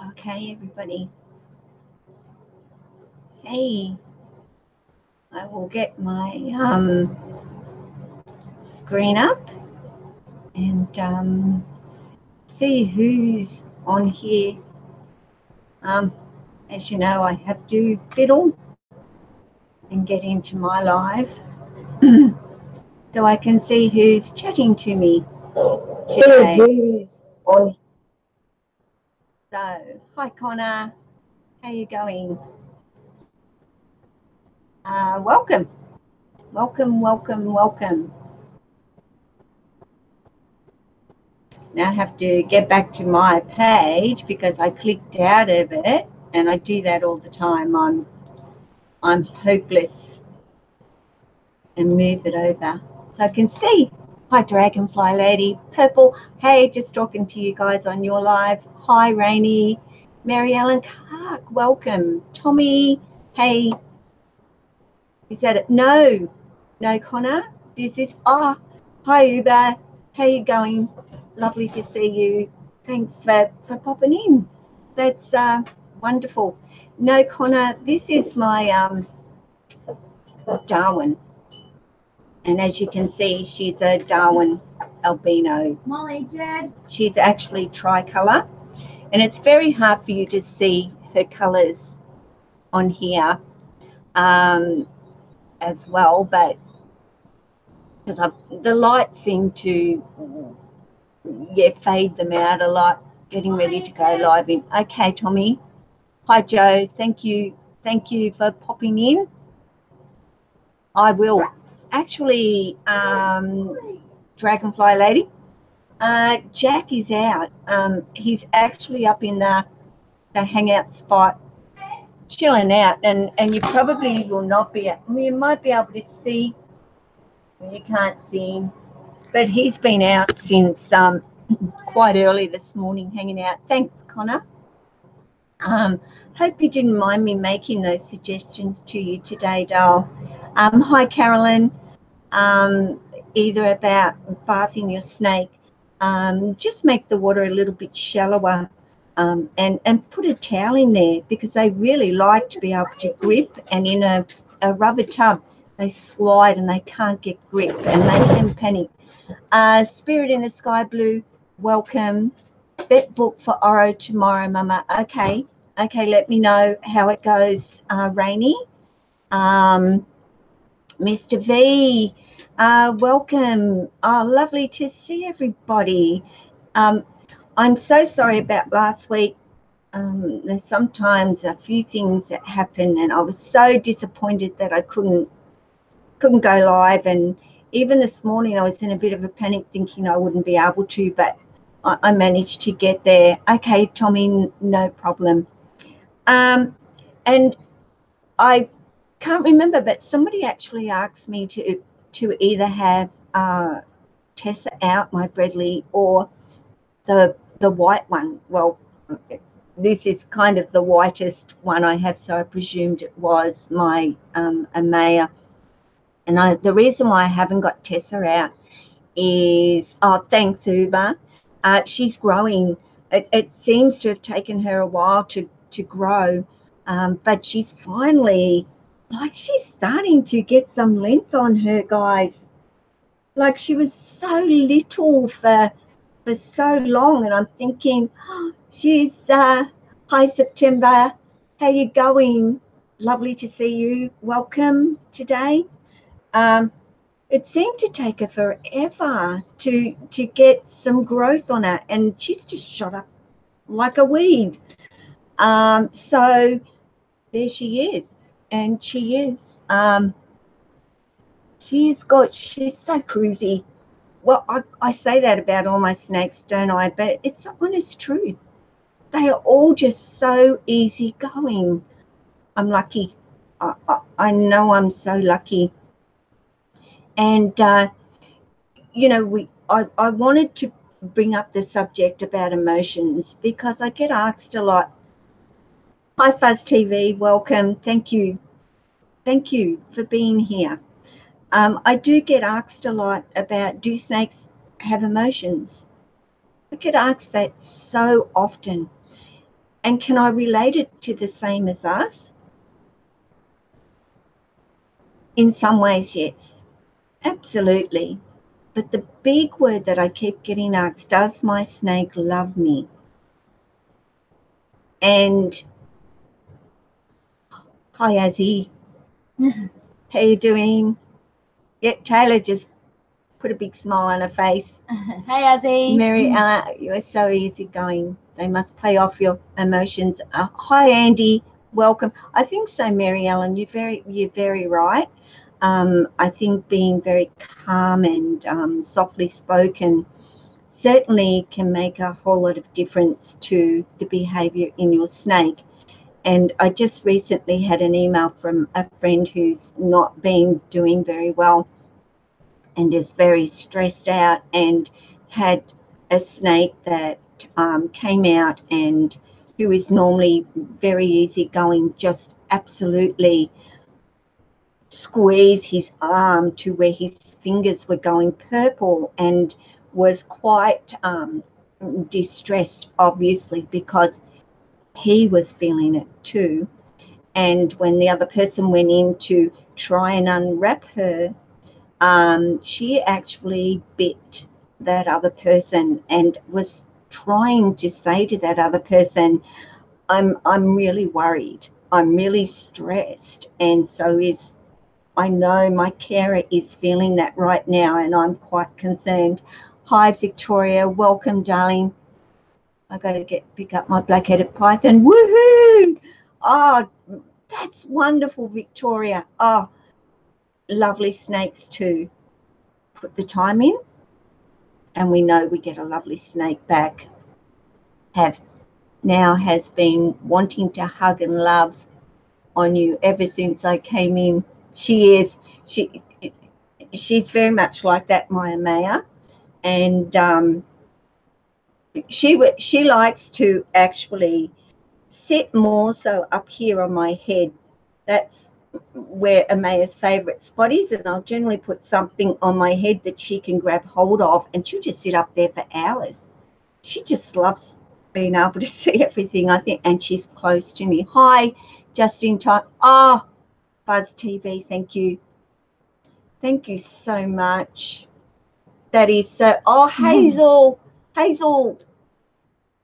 Okay, everybody. Hey, I will get my screen up and see who's on here. As you know, I have to fiddle and get into my live so I can see who's chatting to me today. Who's on? So, hi Connor, how you going? Welcome, welcome, welcome, welcome. Now I have to get back to my page because I clicked out of it, and I do that all the time. I'm hopeless, and move it over so I can see. Hi Dragonfly Lady, Purple. Hey, just talking to you guys on your live. Hi Rainy, Mary Ellen Clark, welcome. Tommy, hey, is that it? No, Connor. This is hi Uber. How you going? Lovely to see you. Thanks for popping in. That's wonderful. No, Connor, this is my Darwin. And as you can see, she's a Darwin albino. Molly, Jed. She's actually tricolour. And it's very hard for you to see her colours on here as well, but because the lights seem to fade them out a lot. Getting ready to go live in. Okay, Tommy. Hi, Joe. Thank you for popping in. I will. Actually, Dragonfly Lady, Jack is out. He's actually up in the hangout spot, chilling out, and you probably will not be. You might be able to see. You can't see him, but he's been out since quite early this morning, hanging out. Thanks, Connor. Hope you didn't mind me making those suggestions to you today, Dale. Hi, Carolyn. Either about bathing your snake, just make the water a little bit shallower, and put a towel in there, because they really like to be able to grip, and in a rubber tub they slide and they can't get grip and they can panic. Spirit in the Sky Blue, welcome. Bet book for Oro tomorrow, Mama. Okay, let me know how it goes, Rainy. Mr. V, welcome. Oh, lovely to see everybody. I'm so sorry about last week. There's sometimes a few things that happen, and I was so disappointed that I couldn't go live. And even this morning, I was in a bit of a panic, thinking I wouldn't be able to, but I managed to get there. Okay, Tommy, no problem. And I can't remember, but somebody actually asked me to either have Tessa out, my Bradley, or the white one. Well, this is kind of the whitest one I have, so I presumed it was my Amaya. And the reason why I haven't got Tessa out is, thanks, Uber. She's growing. It seems to have taken her a while to grow, but she's finally, she's starting to get some length on her, guys. Like, she was so little for so long, and I'm thinking, she's hi September, how you going? Lovely to see you. Welcome today. It seemed to take her forever to get some growth on her, and she's just shot up like a weed. So there she is, and she is. She's so cruisy. Well, I say that about all my snakes, don't I? But it's the honest truth. They are all just so easygoing. I'm lucky. I know I'm so lucky. And I wanted to bring up the subject about emotions because I get asked a lot. Hi Fuzz TV, welcome. Thank you for being here. I do get asked a lot about, do snakes have emotions? I get asked that so often, And can I relate it to the same as us? In some ways, yes, absolutely. But the big word that I keep getting asked, does my snake love me? And hi, Azzy. How you doing? Yeah, Taylor just put a big smile on her face. Hey, Azzy. Mary, you are so easygoing. They must play off your emotions. Hi, Andy. Welcome. I think so, Mary Ellen. You're very right. I think being very calm and softly spoken certainly can make a whole lot of difference to the behaviour in your snake. And I just recently had an email from a friend who's not been doing very well and is very stressed out and had a snake that came out, and who is normally very easygoing, just absolutely squeeze his arm to where his fingers were going purple, and was quite distressed, obviously, because he was feeling it too. And when the other person went in to try and unwrap her, she actually bit that other person and was trying to say to that other person, I'm really worried, I'm really stressed, and so is, I know my carer is feeling that right now, and I'm quite concerned. Hi, Victoria. Welcome, darling. I got to pick up my black-headed python. Woohoo! Oh, that's wonderful, Victoria. Oh, lovely snakes too. Put the time in, and we know we get a lovely snake back. Has been wanting to hug and love on you ever since I came in. She's very much like that, Maya Maya, and she likes to actually sit more so up here on my head. That's where Amaya's favourite spot is, and I'll generally put something on my head that she can grab hold of, and she'll just sit up there for hours. She just loves being able to see everything, I think, and she's close to me. Hi, just in time. Oh, Buzz TV, thank you. Thank you so much. That is so, oh, Hazel, Hazel,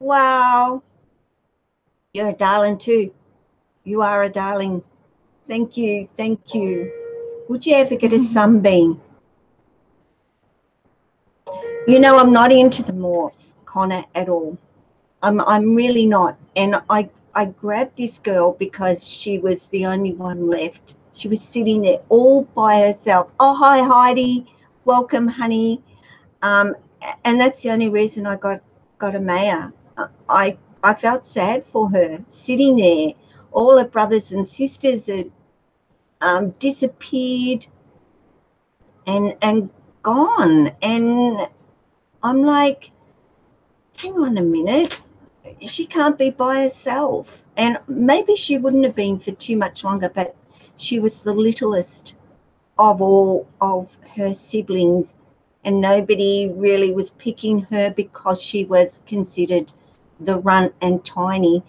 wow. You're a darling too. You are a darling. Thank you, thank you. Would you ever get a sunbeam? You know, I'm not into the morphs, Connor, at all. I'm really not. And I grabbed this girl because she was the only one left. She was sitting there all by herself. Oh, hi, Heidi. Welcome, honey. And that's the only reason I got a Maya. I felt sad for her sitting there. All her brothers and sisters had disappeared and gone. And I'm like, hang on a minute. She can't be by herself. And maybe she wouldn't have been for too much longer, but she was the littlest of all of her siblings, and nobody really was picking her because she was considered the runt and tiny.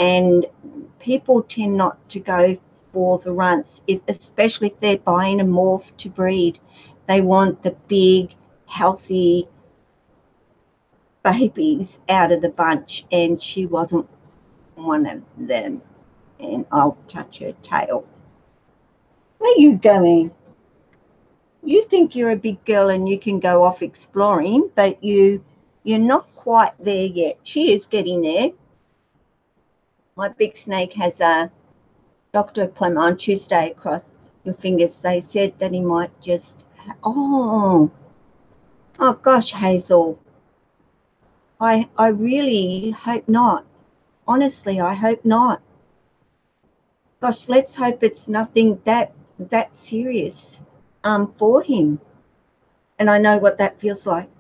And people tend not to go for the runts, especially if they're buying a morph to breed. They want the big, healthy babies out of the bunch, and she wasn't one of them. And I'll touch her tail. Where are you going? You think you're a big girl and you can go off exploring, but you're not quite there yet. She is getting there. My big snake has a doctor appointment on Tuesday across your fingers. They said that he might just, oh gosh, Hazel. I really hope not. Honestly, I hope not. Gosh, let's hope it's nothing that serious for him. And I know what that feels like,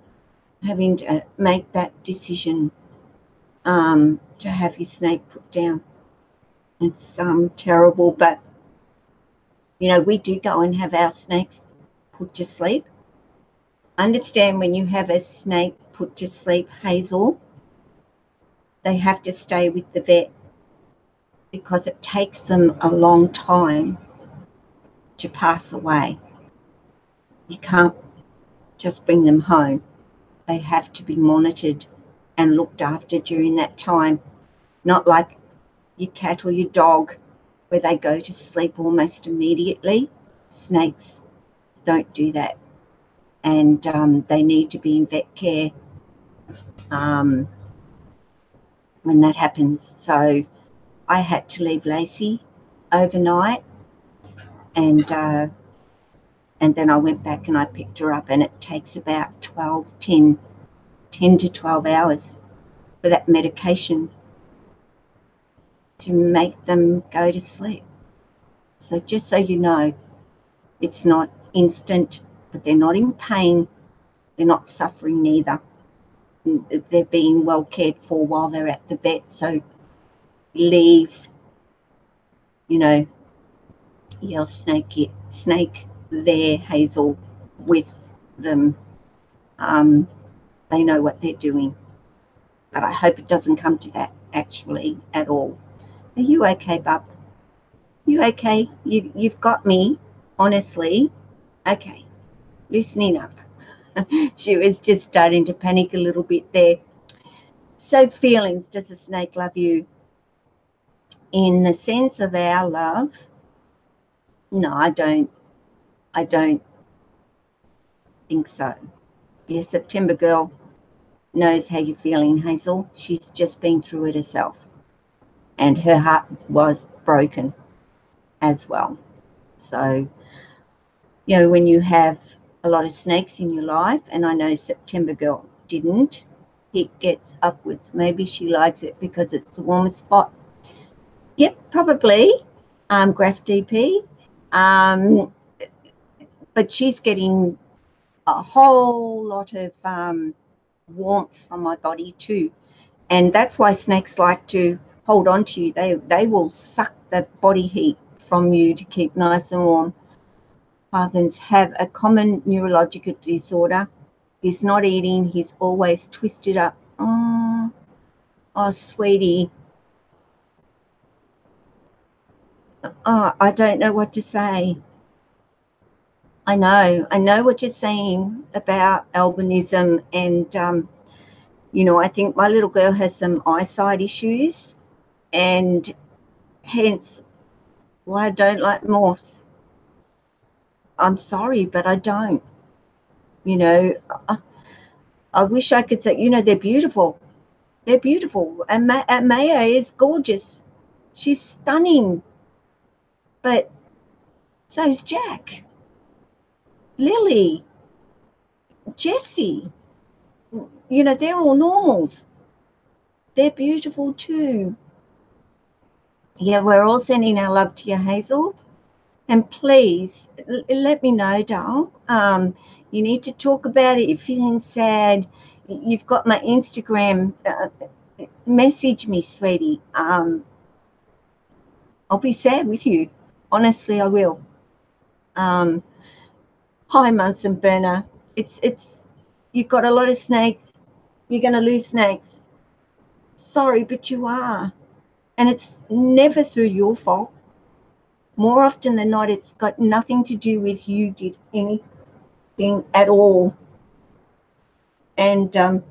having to make that decision to have his snake put down. It's terrible, but you know, we do go and have our snakes put to sleep. Understand, when you have a snake put to sleep, Hazel, they have to stay with the vet because it takes them a long time to pass away. You can't just bring them home. They have to be monitored and looked after during that time, not like your cat or your dog where they go to sleep almost immediately. Snakes don't do that, and they need to be in vet care when that happens. So I had to leave Lacey overnight, and then I went back and I picked her up, and it takes about 10 to 12 hours for that medication to make them go to sleep. So just so you know, it's not instant, but they're not in pain. They're not suffering neither. They're being well cared for while they're at the vet. So leave, your snake there, Hazel, with them. They know what they're doing. But I hope it doesn't come to that, actually, at all. Are you okay, bub? You okay? You've got me, honestly. Okay, loosening up. She was just starting to panic a little bit there. So feelings, does a snake love you? In the sense of our love, no, I don't think so. Your September girl knows how you're feeling, Hazel. She's just been through it herself. And her heart was broken as well. So, when you have a lot of snakes in your life, and I know September girl didn't, it gets upwards. Maybe she likes it because it's the warmest spot. Yep, probably, Graph DP. But she's getting a whole lot of warmth from my body too. And that's why snakes like to hold on to you. They will suck the body heat from you to keep nice and warm. Pythons have a common neurological disorder. He's not eating. He's always twisted up. Oh, sweetie. Oh, I don't know what to say. I know what you're saying about albinism, and I think my little girl has some eyesight issues, and hence why I don't like morphs. I'm sorry, but I don't. I wish I could say, they're beautiful. They're beautiful. And Maya is gorgeous. She's stunning. But so's Jack, Lily, Jessie. They're all normals. They're beautiful too. Yeah, we're all sending our love to you, Hazel. And please let me know, doll. You need to talk about it. You're feeling sad. You've got my Instagram. Message me, sweetie. I'll be sad with you. Honestly, I will. Hi, Munson Burner. It's you've got a lot of snakes. You're going to lose snakes. Sorry, but you are. And it's never through your fault. More often than not, it's got nothing to do with you did anything at all. And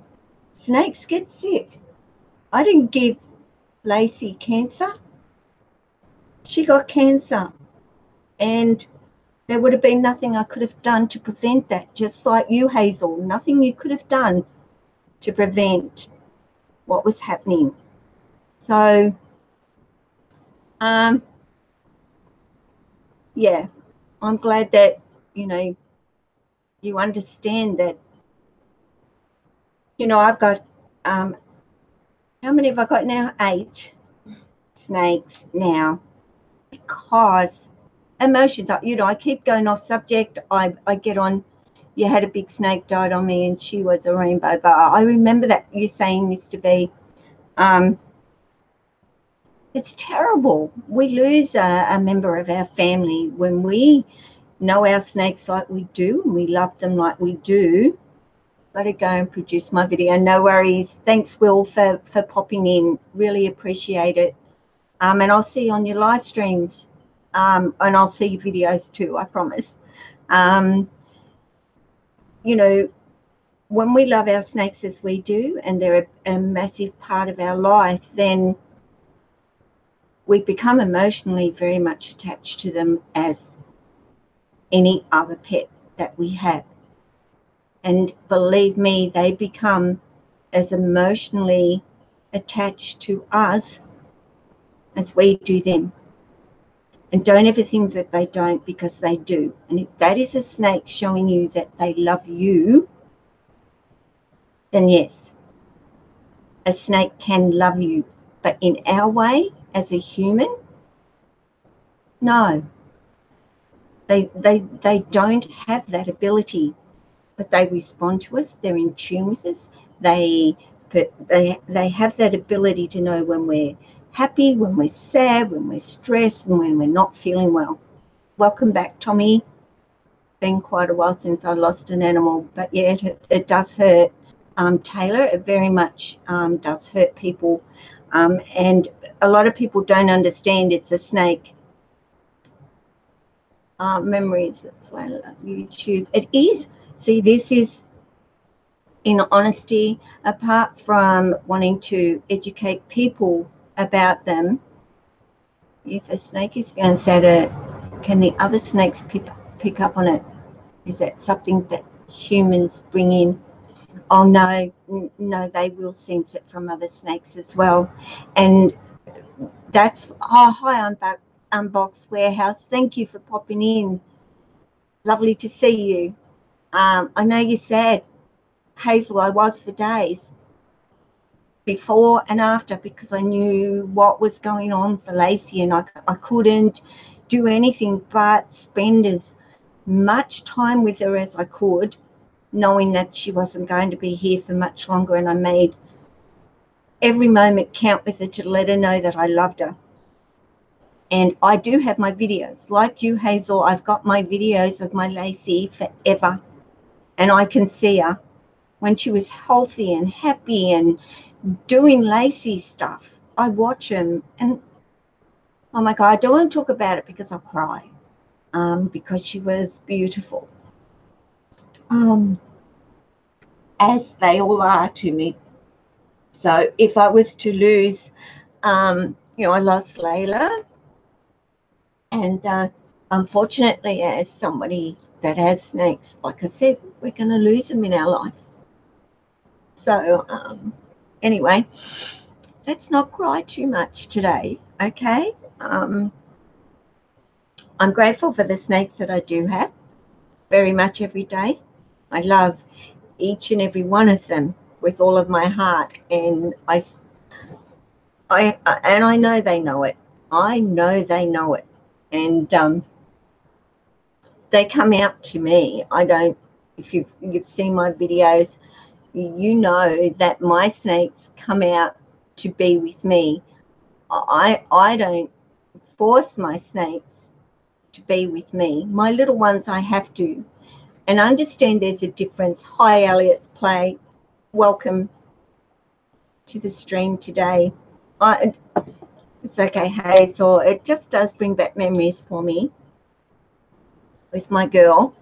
snakes get sick. I didn't give Lacey cancer. She got cancer. And there would have been nothing I could have done to prevent that, just like you, Hazel. Nothing you could have done to prevent what was happening. So, yeah, I'm glad that, you understand that, I've got, how many have I got now? 8 snakes now, because emotions are, I keep going off subject. I get on, you had a big snake died on me and she was a rainbow bar. I remember that you saying, Mr. B. It's terrible. We lose a member of our family when we know our snakes like we do, and we love them like we do. Got to go and produce my video. No worries. Thanks, Will, for popping in. Really appreciate it. And I'll see you on your live streams, and I'll see your videos too, I promise. You know, when we love our snakes as we do, and they're a massive part of our life, then we become emotionally very much attached to them as any other pet that we have. And believe me, they become as emotionally attached to us as we do them. And don't ever think that they don't, because they do. And if that is a snake showing you that they love you, then yes, a snake can love you. But in our way, as a human, no. They don't have that ability, but they respond to us. They're in tune with us. They have that ability to know when we're happy, when we're sad, when we're stressed, and when we're not feeling well. Welcome back, Tommy. Been quite a while since I lost an animal, but yeah, it does hurt. Taylor, it very much does hurt people, and a lot of people don't understand it's a snake. Memories, that's why I love YouTube. It is. See, this is, in honesty, apart from wanting to educate people about them, if a snake is going to set it, can the other snakes pick up on it? Is that something that humans bring in? Oh, no, no, they will sense it from other snakes as well. And that's, oh, hi, Unbox Warehouse. Thank you for popping in. Lovely to see you. I know you're sad, Hazel. I was for days, before and after, because I knew what was going on for Lacey, and I couldn't do anything but spend as much time with her as I could, knowing that she wasn't going to be here for much longer. And I made every moment count with her to let her know that I loved her. And I do have my videos. Like you, Hazel, I've got my videos of my Lacey forever. And I can see her when she was healthy and happy and doing Lacey stuff. I watch them and, oh my God, I don't want to talk about it because I'll cry, because she was beautiful, as they all are to me. So if I was to lose, you know, I lost Layla, and unfortunately, as somebody that has snakes, like I said, we're going to lose them in our life. So anyway, let's not cry too much today, okay? I'm grateful for the snakes that I do have very much every day. I love each and every one of them with all of my heart, and I know they know it. I know they know it, and they come out to me. I don't. If you've seen my videos, you know that my snakes come out to be with me. I don't force my snakes to be with me. My little ones, I have to. And understand there's a difference. Hi, Elliot's Play. Welcome to the stream today. It's okay, Hazel. It just does bring back memories for me with my girl.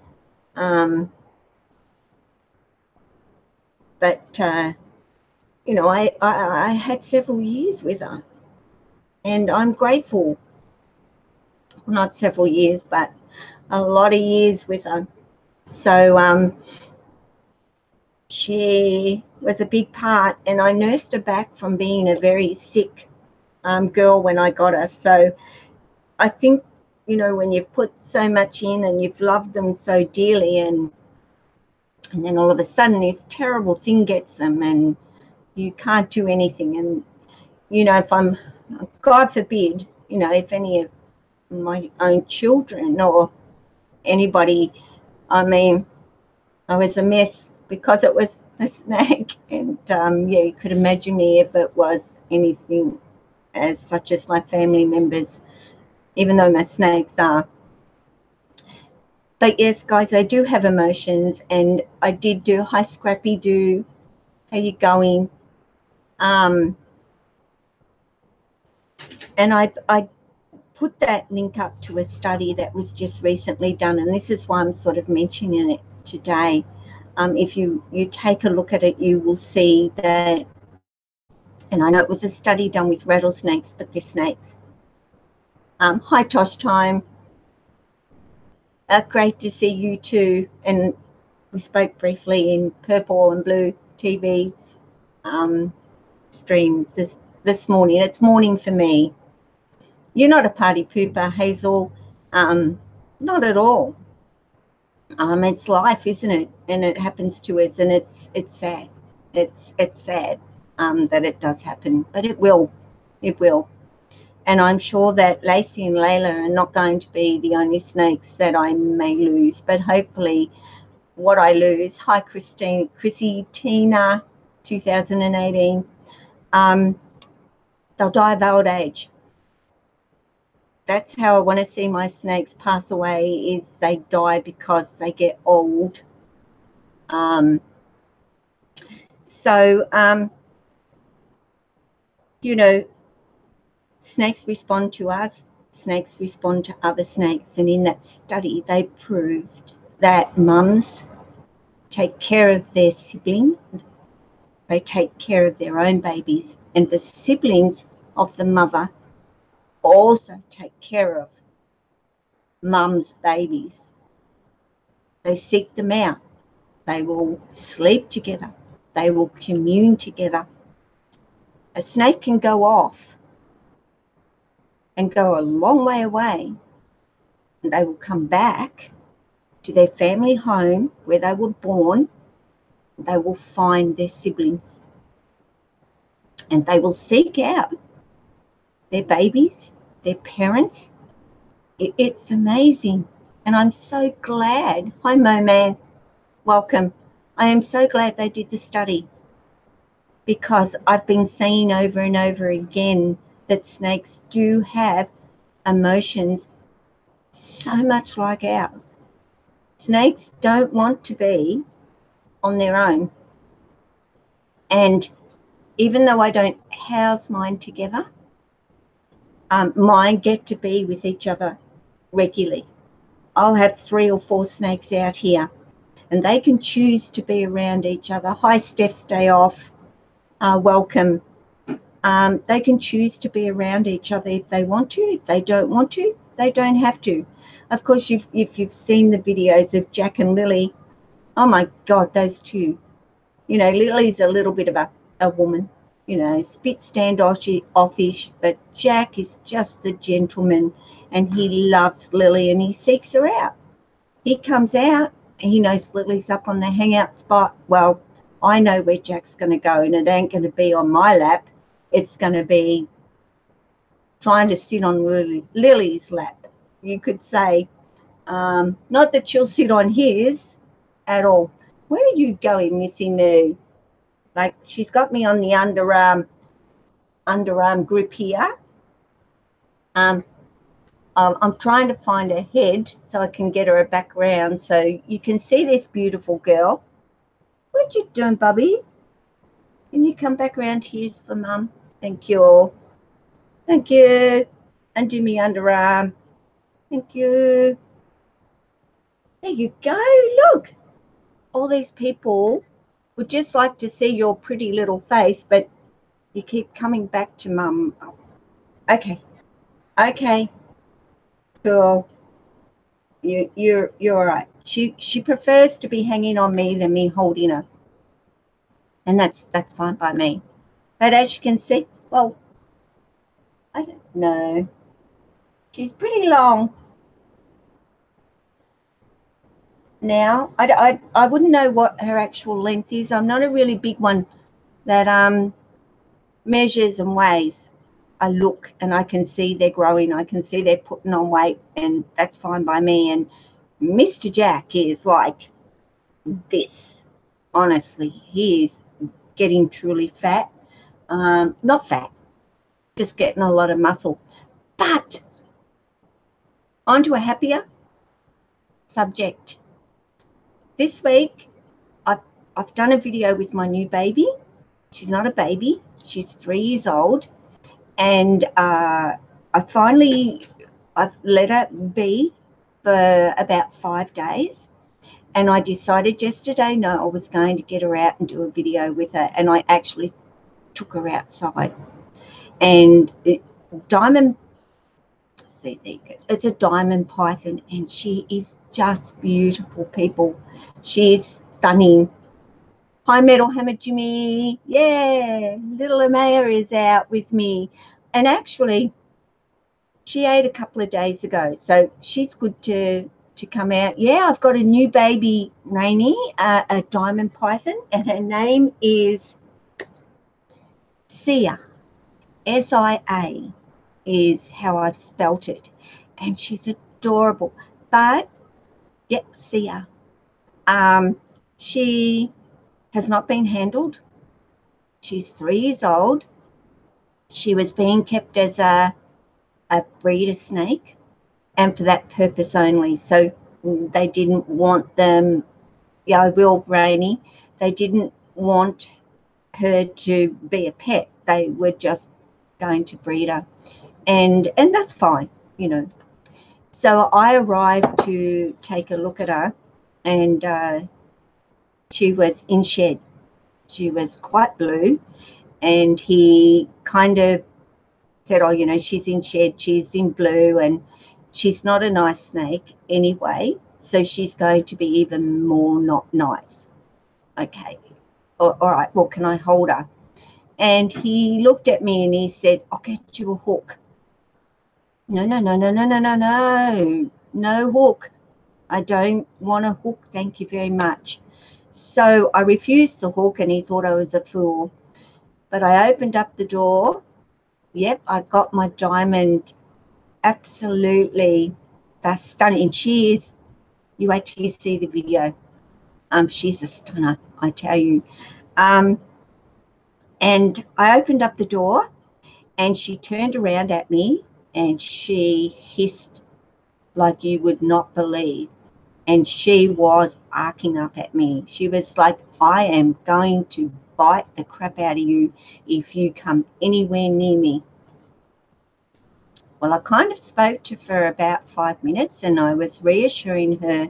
But you know, I had several years with her, and I'm grateful. Not several years, but a lot of years with her. So she was a big part, and I nursed her back from being a very sick girl when I got her. So I think, you know, when you've put so much in and you've loved them so dearly, and then all of a sudden this terrible thing gets them and you can't do anything. And, you know, if I'm, God forbid, you know, if any of my own children or anybody, I mean, I was a mess because it was a snake. And yeah, you could imagine me if it was anything as such as my family members, even though my snakes are. But yes, guys, I do have emotions, and I did do. Hi, Scrappy Doo. How you going? And I put that link up to a study that was just recently done, and this is why I'm sort of mentioning it today. If you take a look at it, you will see that, and I know it was a study done with rattlesnakes, but they're snakes. Hi, Tosh Time. Great to see you too. And we spoke briefly in Purple and Blue TV's stream this morning. It's morning for me. You're not a party pooper, Hazel. Not at all. It's life, isn't it? And it happens to us, and it's sad. It's sad that it does happen, but it will. It will. And I'm sure that Lacey and Layla are not going to be the only snakes that I may lose, but hopefully what I lose. Hi, Chrissy Tina, 2018. They'll die of old age. That's how I want to see my snakes pass away, is they die because they get old. You know, snakes respond to us, snakes respond to other snakes, and in that study they proved that mums take care of their siblings, they take care of their own babies, and the siblings of the mother also take care of mum's babies. They seek them out, they will sleep together, they will commune together. A snake can go off and go a long way away, and they will come back to their family home where they were born. They will find their siblings, and they will seek out their babies, their parents. It's amazing, and I'm so glad. Hi, Mo Man, welcome. I am so glad they did the study, because I've been seeing over and over again that snakes do have emotions so much like ours. Snakes don't want to be on their own. And even though I don't house mine together, mine get to be with each other regularly. I'll have 3 or 4 snakes out here, and they can choose to be around each other. Hi, Steph's day off. Welcome. They can choose to be around each other if they want to. If they don't want to, they don't have to. Of course, if you've seen the videos of Jack and Lily, oh my God, those two. You know, Lily's a little bit of a woman, you know, a bit standoffish, but Jack is just the gentleman, and he loves Lily, and he seeks her out. He comes out, and he knows Lily's up on the hangout spot. Well, I know where Jack's going to go, and it ain't going to be on my lap. It's going to be trying to sit on Lily's lap. You could say, not that she'll sit on his at all. Where are you going, Missy Moo? Like, she's got me on the underarm grip here. I'm trying to find her head so I can get her back around so you can see this beautiful girl. What you doing, Bubby? Can you come back around here for Mum? Thank you. Thank you. Undo me underarm. Thank you. There you go. Look. All these people would just like to see your pretty little face, but you keep coming back to Mum. Okay. Okay. Cool. You're all right. She prefers to be hanging on me than me holding her. And that's fine by me. But as you can see, well, I don't know. She's pretty long. Now, I wouldn't know what her actual length is. I'm not a really big one that measures and weighs. I look and I can see they're growing. I can see they're putting on weight, and that's fine by me. And Mr. Jack is like this. Honestly, he is getting truly fat. Not fat, just getting a lot of muscle. But onto a happier subject. This week, I've done a video with my new baby. She's not a baby. She's 3 years old. And I've let her be for about 5 days. And I decided yesterday, no, I was going to get her out and do a video with her. And I actually took her outside. And it's a diamond python, and she is just beautiful, people. She is stunning. Hi, Metal Hammer Jimmy. Yeah, little Amaya is out with me. And actually, she ate a couple of days ago, so she's good to come out. Yeah, I've got a new baby, Rainy, a diamond python, and her name is Sia. S-I-A is how I've spelt it, and she's adorable. But yep, Sia. She has not been handled. She's 3 years old. She was being kept as a breeder snake, and for that purpose only. So they didn't want them, yeah, Will Rainy, they didn't want her to be a pet. They were just going to breed her. And that's fine, you know. So I arrived to take a look at her, and she was in shed. She was quite blue, and he kind of said, oh, you know, she's in shed, she's in blue, and she's not a nice snake anyway, so she's going to be even more not nice. Okay, all right, well, can I hold her? And he looked at me and he said, I'll get you a hook. No, no hook. I don't want a hook, thank you very much. So I refused the hook, and he thought I was a fool. But I opened up the door. Yep, I got my diamond. Absolutely, that's stunning. She is, you wait till you see the video. She's a stunner, I tell you. And I opened up the door, and she turned around at me, and she hissed like you would not believe. And she was arcing up at me. She was like, I am going to bite the crap out of you if you come anywhere near me. Well, I kind of spoke to her for about 5 minutes, and I was reassuring her,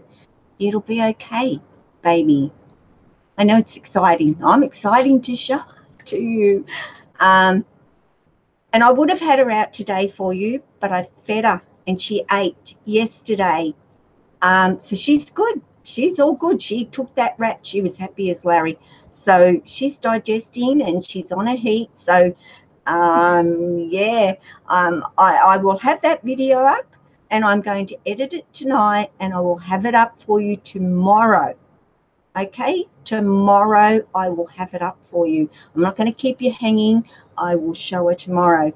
it'll be okay, baby. I know it's exciting. I'm exciting to show to you. And I would have had her out today for you, but I fed her, and she ate yesterday. So she's good. She's all good. She took that rat. She was happy as Larry. So she's digesting, and she's on a heat. So yeah, I will have that video up, and I'm going to edit it tonight, and I will have it up for you tomorrow. Okay, tomorrow I will have it up for you. I'm not going to keep you hanging. I will show her tomorrow.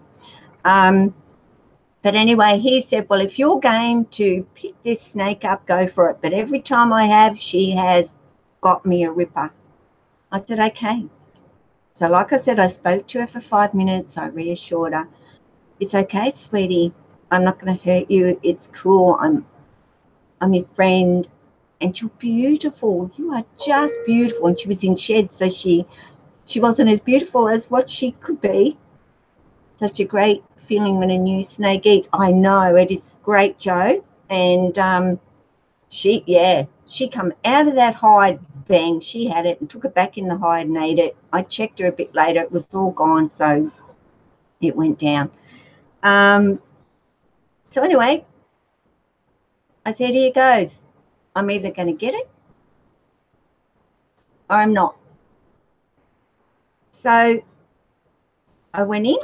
But anyway, he said, well, if you're game to pick this snake up, go for it. But every time I have, she has got me a ripper. I said, okay. So like I said, I spoke to her for 5 minutes. I reassured her, it's okay, sweetie. I'm not going to hurt you. It's cool. I'm your friend. And you're beautiful. You are just beautiful. And she was in shed, so she wasn't as beautiful as what she could be. Such a great feeling when a new snake eats. I know, it is great, Joe. And she come out of that hide, bang, she had it and took it back in the hide and ate it. I checked her a bit later, it was all gone, so it went down. So anyway, I said, here goes. I'm either going to get it or I'm not. So I went in.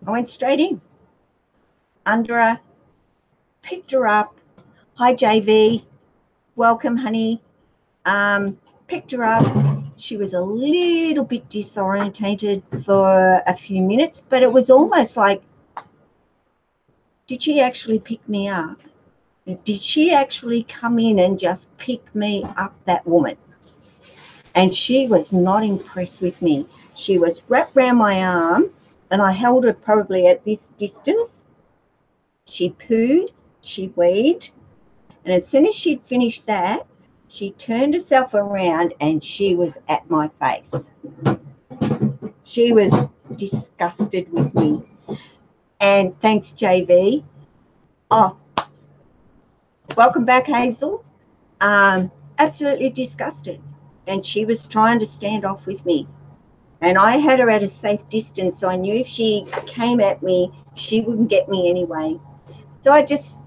I went straight in. Under her, picked her up. Hi, JV. Welcome, honey. Picked her up. She was a little bit disorientated for a few minutes, but it was almost like, did she actually pick me up? Did she actually come in and just pick me up, that woman? And she was not impressed with me. She was wrapped around my arm, and I held her probably at this distance. She pooed, she weed, and as soon as she'd finished that, she turned herself around and she was at my face. She was disgusted with me. And thanks, JV. Oh, welcome back, Hazel. Absolutely disgusted. And she was trying to stand off with me. And I had her at a safe distance, so I knew if she came at me, she wouldn't get me anyway. So I just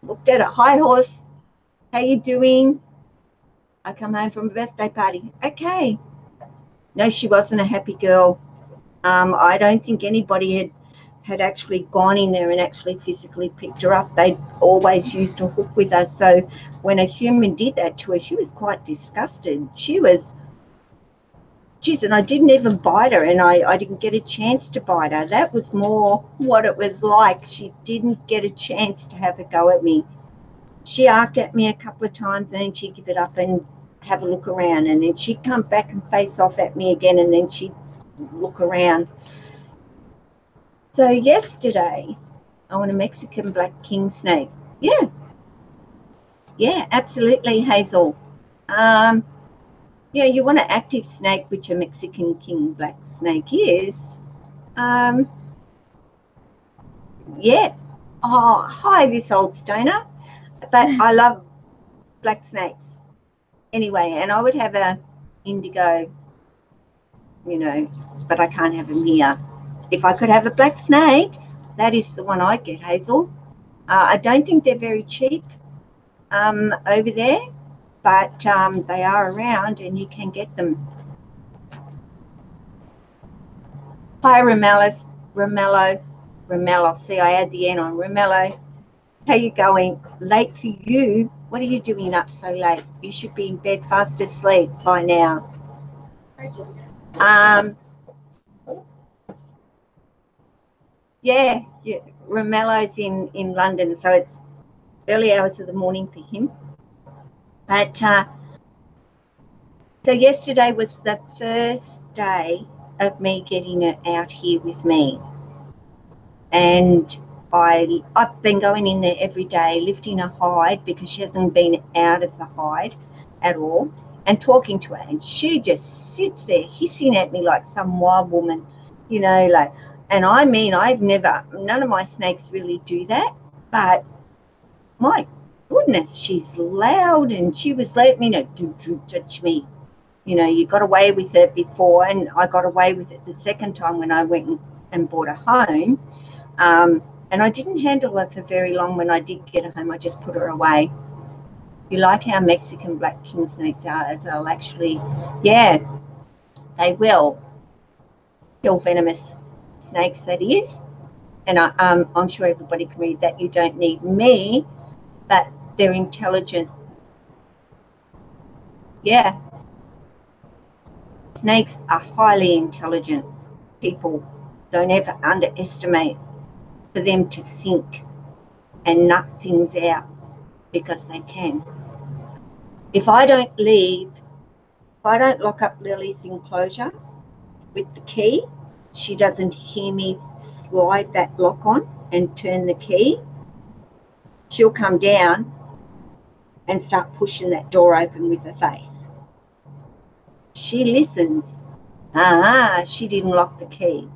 looked at her. Hi, horse. How you doing? I come home from a birthday party. Okay. No, she wasn't a happy girl. I don't think anybody had actually gone in there and actually physically picked her up. They always used to hook with us. So when a human did that to her, she was quite disgusted. She was, geez, and I didn't even bite her, and I didn't get a chance to bite her. That was more what it was like. She didn't get a chance to have a go at me. She arced at me a couple of times, and then she'd give it up and have a look around, and then she'd come back and face off at me again, and then she'd look around. So yesterday, I want a Mexican black king snake. Yeah, absolutely, Hazel. You want an active snake, which a Mexican king black snake is. Yeah. Oh, hi, this old stoner. But I love black snakes. Anyway, and I would have a indigo, but I can't have them here. If I could have a black snake, that is the one I'd get, Hazel. I don't think they're very cheap over there, but they are around and you can get them. Hi, Romello. See, I add the N on Romello. How you going? Late for you? What are you doing up so late? You should be in bed fast asleep by now. Yeah, Romello's in London, so it's early hours of the morning for him. But so yesterday was the first day of me getting her out here with me, and I've been going in there every day, lifting her hide because she hasn't been out of the hide at all, and talking to her, and she just sits there hissing at me like some wild woman, like. And I mean, none of my snakes really do that, but my goodness, she's loud, and she was letting me know, don't touch me. You got away with it before, and I got away with it the second time when I went and brought her home. And I didn't handle her for very long. When I did get her home, I just put her away. You like how Mexican black king snakes are, as they'll actually, yeah, they will kill venomous snakes, that is. And I'm sure everybody can read that. You don't need me, but they're intelligent. Yeah. Snakes are highly intelligent people. Don't ever underestimate for them to think and nut things out, because they can. If I don't lock up Lily's enclosure with the key, she doesn't hear me slide that lock on and turn the key, she'll come down and start pushing that door open with her face. She listens. She didn't lock the key,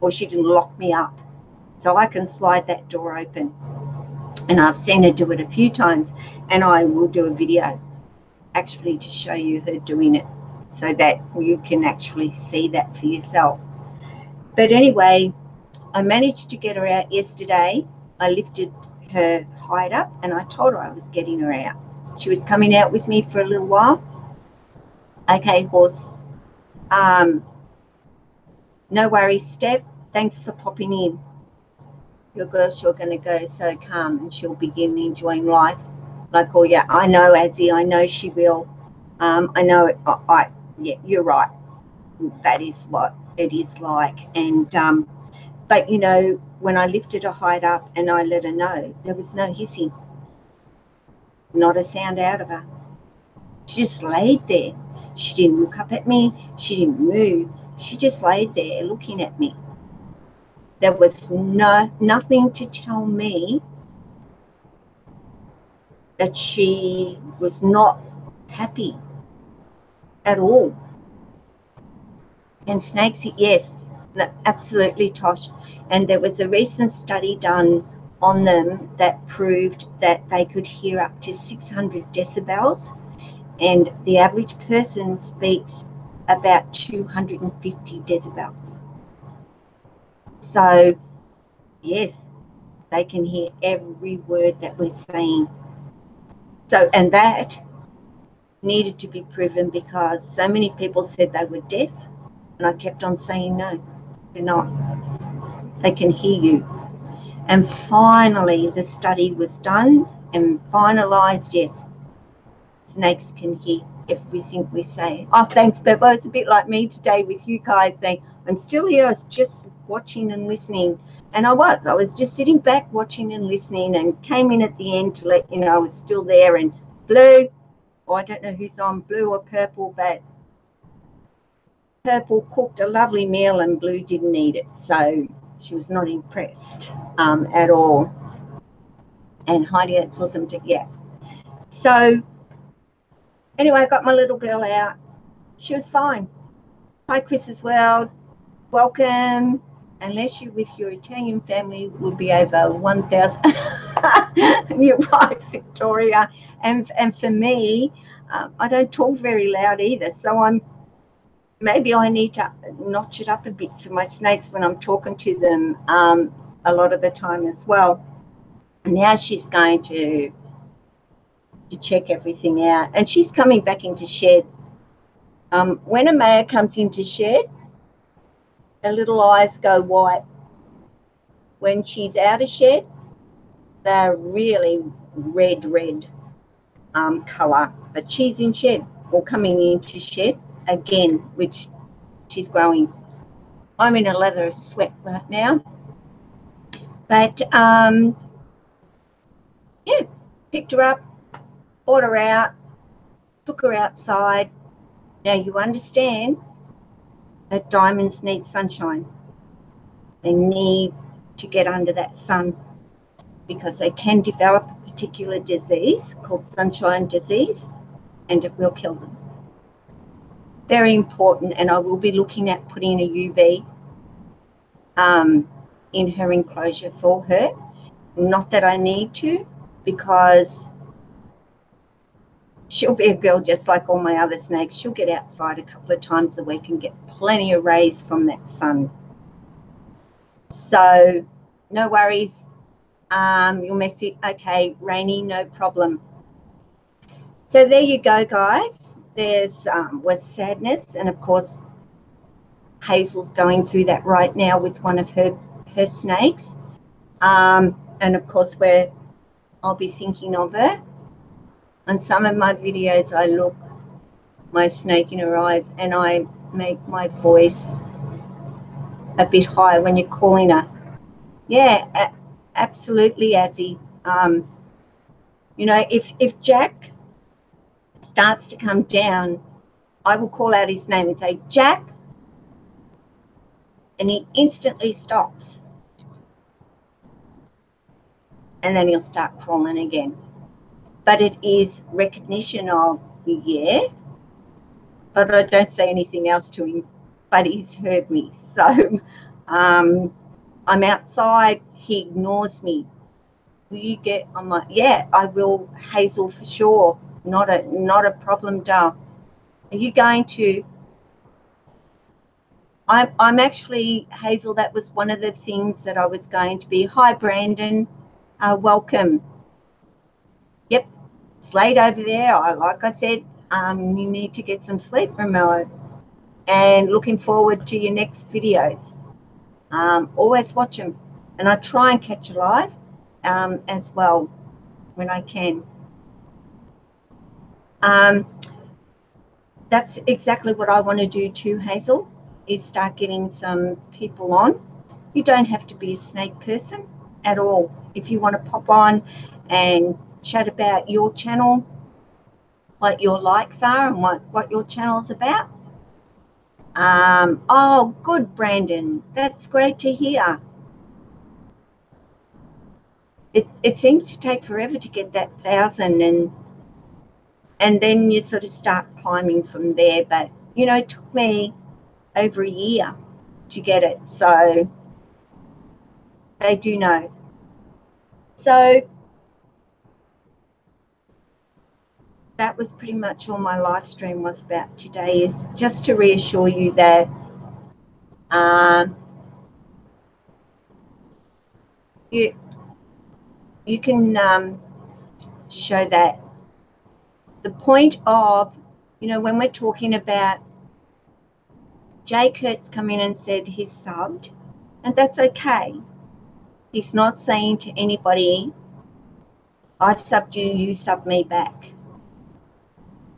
or she didn't lock me up, so I can slide that door open. And I've seen her do it a few times, and I will do a video actually to show you her doing it, so that you can actually see that for yourself. But anyway, I managed to get her out yesterday. I lifted her hide up, and I told her I was getting her out. She was coming out with me for a little while. Okay, horse. No worries, Steph. Thanks for popping in. Your girl's sure going to go so calm, and she'll begin enjoying life. Like, oh yeah, I know, Azzy. I know she will. I know. Yeah, you're right. That is what it is like. And but when I lifted her hide up and I let her know, there was no hissing, not a sound out of her. She just laid there. She didn't look up at me. She didn't move. She just laid there looking at me. There was nothing to tell me that she was not happy at all. And snakes, yes, No, absolutely, Tosh. And there was a recent study done on them that proved that they could hear up to 600 decibels, and the average person speaks about 250 decibels. So, yes, they can hear every word that we're saying. So, and that needed to be proven because so many people said they were deaf, and I kept on saying, no, they're not. They can hear you. And finally, the study was done and finalised, yes, snakes can hear everything we say. Oh, thanks, Beppo. It's a bit like me today with you guys saying, I'm still here. I was just watching and listening. And I was just sitting back watching and listening, and came in at the end to let you know I was still there. And Blue, I don't know who's on, Blue or Purple, but Purple cooked a lovely meal and Blue didn't eat it. So she was not impressed at all. And Heidi, that's awesome to, yeah. So anyway, I got my little girl out. She was fine. Hi, Chris, as well. Welcome. Unless you're with your Italian family, will be over 1,000. You're right, Victoria. And for me, I don't talk very loud either. So maybe I need to notch it up a bit for my snakes when I'm talking to them a lot of the time as well. And now she's going to check everything out. And she's coming back into shed. When Amaya comes into shed, her little eyes go white. When she's out of shed, they're really red colour. But she's in shed, or coming into shed again, which she's growing. I'm in a lather of sweat right now. But, yeah, picked her up, brought her out, took her outside. Now you understand that diamonds need sunshine. They need to get under that sun because they can develop a particular disease called sunshine disease, and it will kill them. Very important, and I will be looking at putting a UV in her enclosure for her. Not that I need to, because she'll be a girl just like all my other snakes. She'll get outside a couple of times a week and get plenty of rays from that sun. So no worries. You'll miss it. Okay, Rainy, no problem. So there you go, guys. There's was sadness, and of course Hazel's going through that right now with one of her snakes. And of course I'll be thinking of her. On some of my videos I look my snake in her eyes and I make my voice a bit higher when you're calling her. Yeah, absolutely, Azzy. You know, if Jack starts to come down, I will call out his name and say, Jack, and he instantly stops. And then he'll start crawling again. But it is recognition of, yeah, but I don't say anything else to him, but he's heard me. So I'm outside, he ignores me. Will you get on my, yeah, I will, Hazel, for sure. Not a problem, Dale. Are you going to? I'm actually, Hazel, that was one of the things that I was going to be. Hi, Brandon. Welcome. Yep, it's late over there. Like I said, you need to get some sleep, Romelo. And looking forward to your next videos. Always watch them. And I try and catch a live as well when I can. That's exactly what I want to do too, Hazel, is start getting some people on. You don't have to be a snake person at all. If you want to pop on and chat about your channel, what your likes are and what your channel is about. Oh, good, Brandon. That's great to hear. It seems to take forever to get that 1,000, and then you sort of start climbing from there. But, you know, it took me over a year to get it. So they do know. So that was pretty much all my live stream was about today, is just to reassure you that you can show that the point of, you know, when we're talking about Jake Kurtz come in and said he's subbed, and that's okay. He's not saying to anybody, I've subbed you, you sub me back.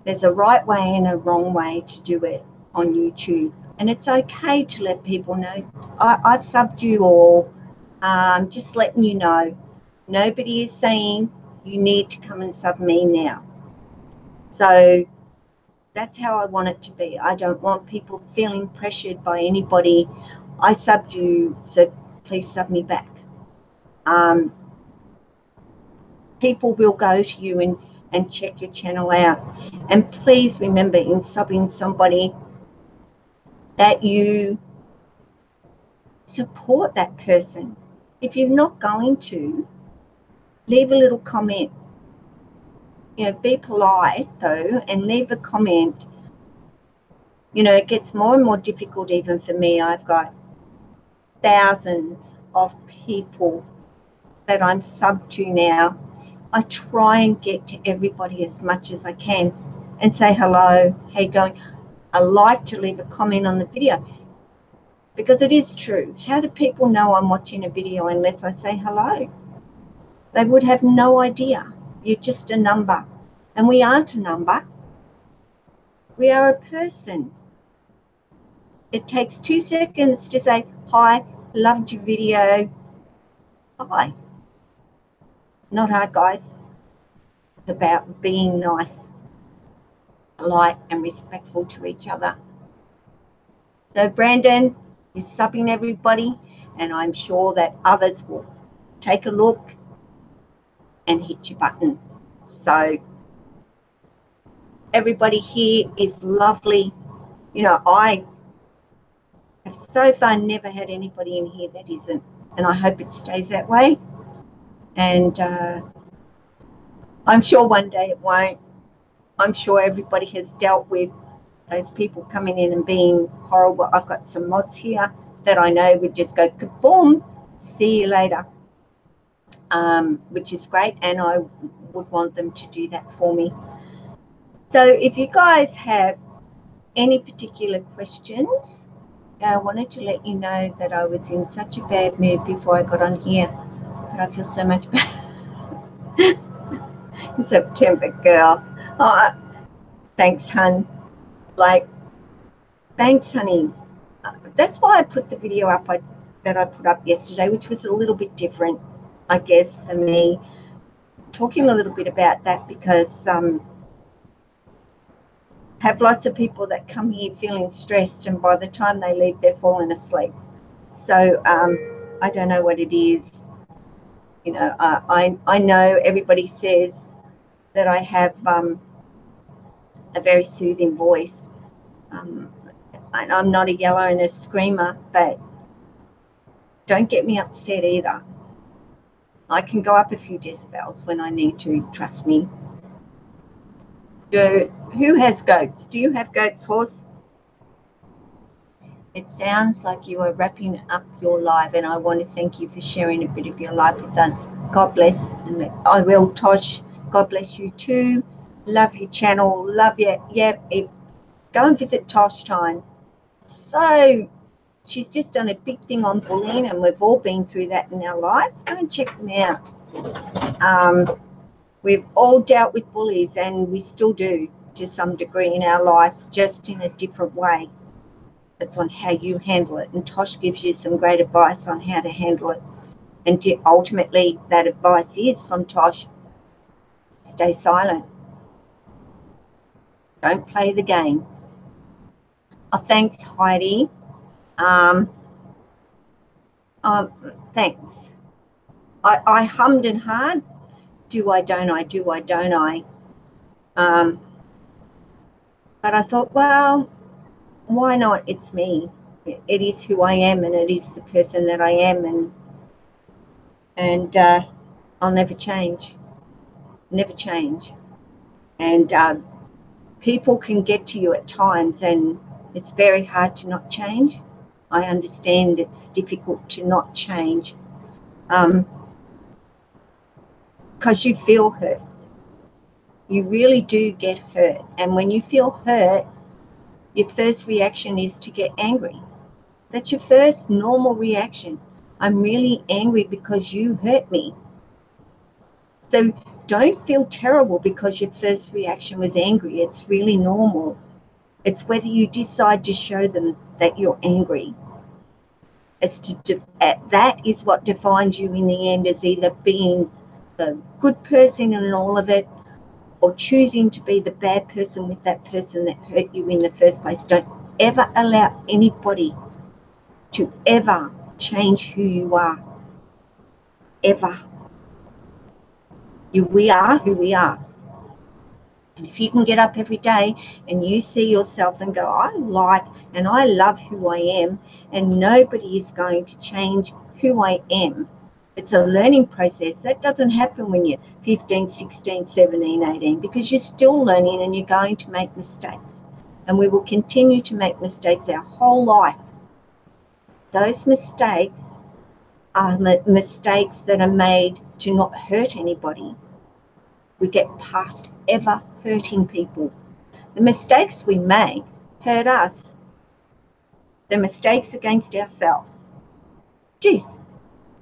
There's a right way and a wrong way to do it on YouTube. And it's okay to let people know, I've subbed you all, just letting you know. Nobody is saying you need to come and sub me now. So that's how I want it to be. I don't want people feeling pressured by anybody. I subbed you, so please sub me back. People will go to you and check your channel out. And please remember, in subbing somebody, that you support that person. If you're not going to, leave a little comment. You know, be polite though, and leave a comment. You know, it gets more and more difficult even for me. I've got thousands of people that I'm subbed to now. I try and get to everybody as much as I can and say hello, how you going? I like to leave a comment on the video, because it is true. How do people know I'm watching a video unless I say hello? They would have no idea. You're just a number. And we aren't a number. We are a person. It takes 2 seconds to say, hi, loved your video. Bye. Not hard, guys. It's about being nice, polite, and respectful to each other. So Brandon is subbing everybody, and I'm sure that others will take a look and hit your button. So everybody here is lovely. You know, I have so far never had anybody in here that isn't, and I hope it stays that way. And I'm sure one day it won't. I'm sure everybody has dealt with those people coming in and being horrible. I've got some mods here that I know would just go kaboom, see you later, which is great, and I would want them to do that for me. So if you guys have any particular questions, I wanted to let you know that I was in such a bad mood before I got on here, but I feel so much better. September girl. Oh, thanks, hun. Like, thanks, honey. That's why I put the video up that I put up yesterday, which was a little bit different, I guess, for me. Talking a little bit about that because have lots of people that come here feeling stressed, and by the time they leave, they're falling asleep. So I don't know what it is. You know, I know everybody says that I have a very soothing voice. I'm not a yeller and a screamer, but don't get me upset either. I can go up a few decibels when I need to, trust me. Who has goats? Do you have goats, horse? It sounds like you are wrapping up your live, and I want to thank you for sharing a bit of your life with us. God bless. And I will, Tosh. God bless you too. Love your channel. Love you. Yep. Go and visit Tosh time. So she's just done a big thing on bullying, and we've all been through that in our lives. Go and check them out. We've all dealt with bullies, and we still do to some degree in our lives, just in a different way. It's on how you handle it. And Tosh gives you some great advice on how to handle it. And ultimately, that advice is from Tosh: stay silent. Don't play the game. Oh, thanks, Heidi. Thanks. I hummed and hard. Do I, don't I, do I, don't I? But I thought, well, why not? It's me. it is who I am, and it is the person that I am, and I'll never change. Never change. And people can get to you at times, and it's very hard to not change. I understand it's difficult to not change because you feel hurt. You really do get hurt. And when you feel hurt, your first reaction is to get angry. That's your first normal reaction. I'm really angry because you hurt me. So don't feel terrible because your first reaction was angry. It's really normal. It's whether you decide to show them that you're angry. That is what defines you in the end, is either being the good person in all of it or choosing to be the bad person with that person that hurt you in the first place. Don't ever allow anybody to ever change who you are. Ever. We are who we are. And if you can get up every day and you see yourself and go, I like and I love who I am, and nobody is going to change who I am. It's a learning process. That doesn't happen when you're 15, 16, 17, 18, because you're still learning and you're going to make mistakes. And we will continue to make mistakes our whole life. Those mistakes are mistakes that are made to not hurt anybody. We get past ever hurting people. The mistakes we make hurt us. The mistakes against ourselves. Geez,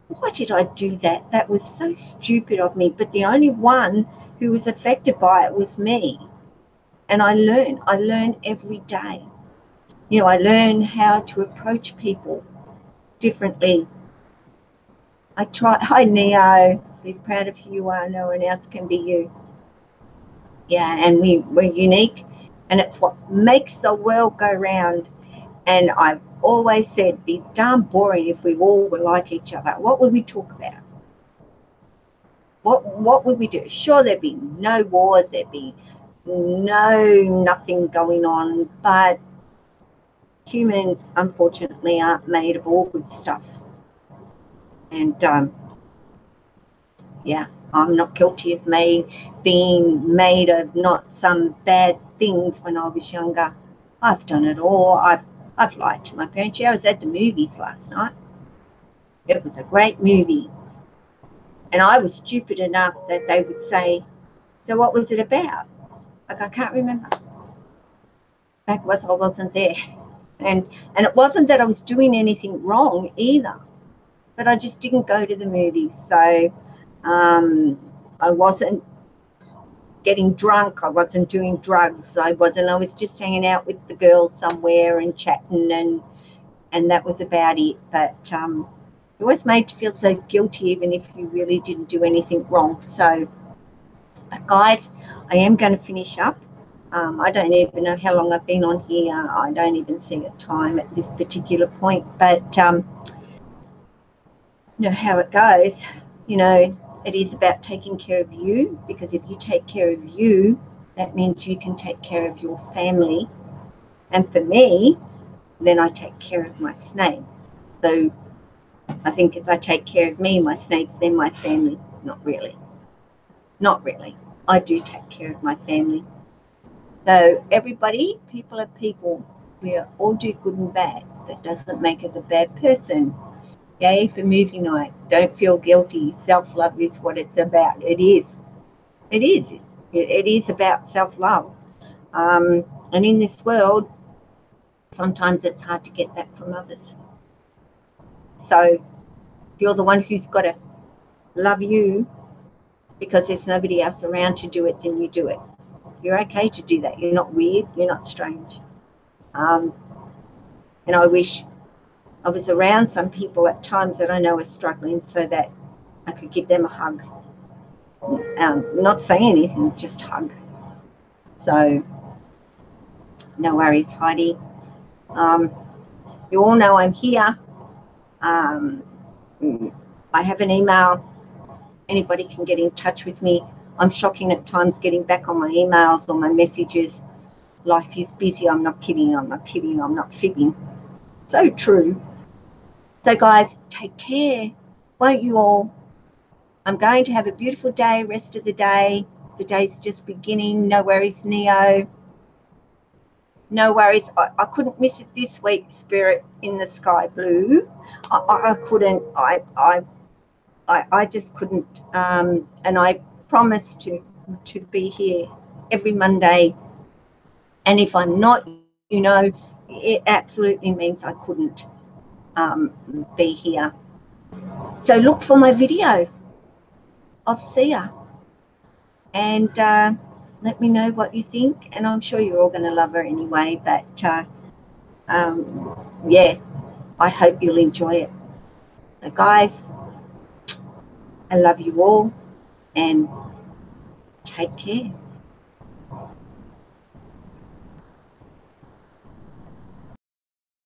why did I do that? That was so stupid of me. But the only one who was affected by it was me. And I learn every day. You know, I learn how to approach people differently. Hi Neo, be proud of who you are, no one else can be you. Yeah, and we're unique, and it's what makes the world go round. And I've always said, it'd be darn boring if we all were like each other. What would we talk about? What would we do? Sure, there'd be no wars, there'd be nothing going on, but humans, unfortunately, aren't made of all good stuff. And yeah, I'm not guilty of being made of not some bad things when I was younger. I've done it all. I've lied to my parents. Yeah, I was at the movies last night. It was a great movie. And I was stupid enough that they would say, so what was it about? Like, I can't remember. That was, I wasn't there. And it wasn't that I was doing anything wrong either, but I just didn't go to the movies. So I wasn't getting drunk. I wasn't doing drugs. I was just hanging out with the girls somewhere and chatting, and that was about it. But you're always made to feel so guilty even if you really didn't do anything wrong. So, guys, I am going to finish up. I don't even know how long I've been on here. I don't even see a time at this particular point. But you know how it goes. You know, it is about taking care of you, because if you take care of you, that means you can take care of your family. And for me, then I take care of my snakes. So I think as I take care of me, my snakes, then my family. Not really. Not really. I do take care of my family. So everybody, people are people. We all do good and bad. That doesn't make us a bad person. Yay for movie night. Don't feel guilty. Self-love is what it's about. It is. It is. It is about self-love. And in this world, sometimes it's hard to get that from others. So if you're the one who's got to love you because there's nobody else around to do it, then you do it. You're okay to do that. You're not weird. You're not strange. And I wish I was around some people at times that I know are struggling so that I could give them a hug. Not say anything, just hug. So, no worries, Heidi. You all know I'm here. I have an email. Anybody can get in touch with me. I'm shocking at times getting back on my emails or my messages. Life is busy. I'm not kidding. I'm not kidding. I'm not fibbing. So true. So guys, take care, won't you all? I'm going to have a beautiful day, rest of the day. The day's just beginning. No worries, Neo. No worries. I couldn't miss it this week, Spirit in the Sky Blue. I couldn't. I just couldn't. And I promised to be here every Monday. And if I'm not, you know, it absolutely means I couldn't be here. So look for my video of Sia, and let me know what you think. And I'm sure you're all going to love her anyway. But yeah, I hope you'll enjoy it. So guys, I love you all, and take care.